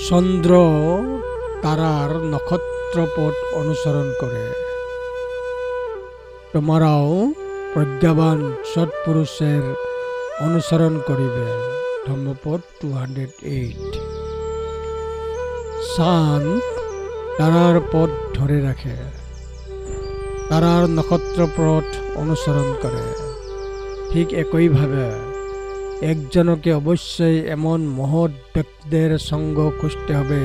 চন্দ্র তারার নক্ষত্রপথ অনুসরণ করে। তোমরাও প্রজ্ঞাবান সৎপুরুষের অনুসরণ করিবে। ধম্মপদ 208। চাঁদ তারার পথ ধরে রাখে, তারার নক্ষত্রপথ অনুসরণ করে। ঠিক একইভাবে একজনকে অবশ্যই এমন মহৎ ব্যক্তিদের সঙ্গ খুঁজতে হবে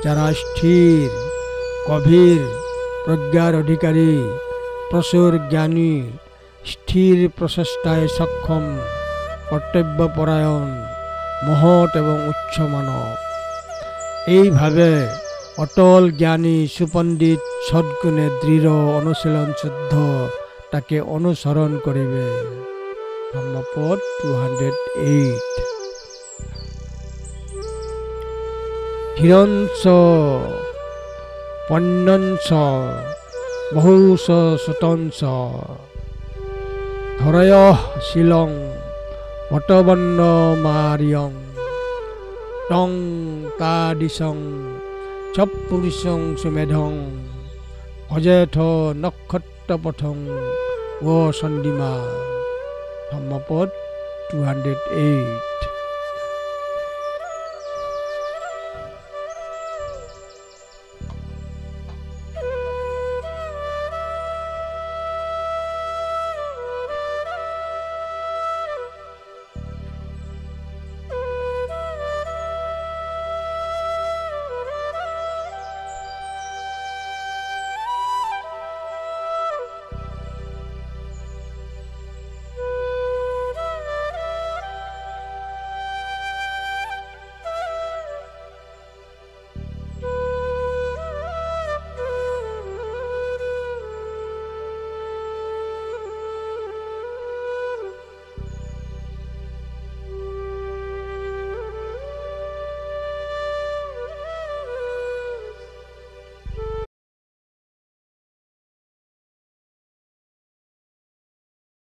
যারা স্থির, গভীর প্রজ্ঞার অধিকারী, প্রচুর জ্ঞানী, স্থির প্রচেষ্টায় সক্ষম, কর্তব্যপরায়ণ, মহৎ এবং উচ্চ মানব। এইভাবে অটল জ্ঞানী সুপণ্ডিত সদ্গুণে দৃঢ় অনুশীলন শুদ্ধ তাকে অনুসরণ করিবে। ধম্মপদ 208। হিরঞ্চ পণ্যঞ্চ বহুশ সুতঞ্চ ধরয় শিলং বটবন্ন মারিয়ং টং কাদিশং চপুরিশং সুমেধং অজেঠ নক্ষত্রপথং ও চন্দিমা। ধম্মপদ 208।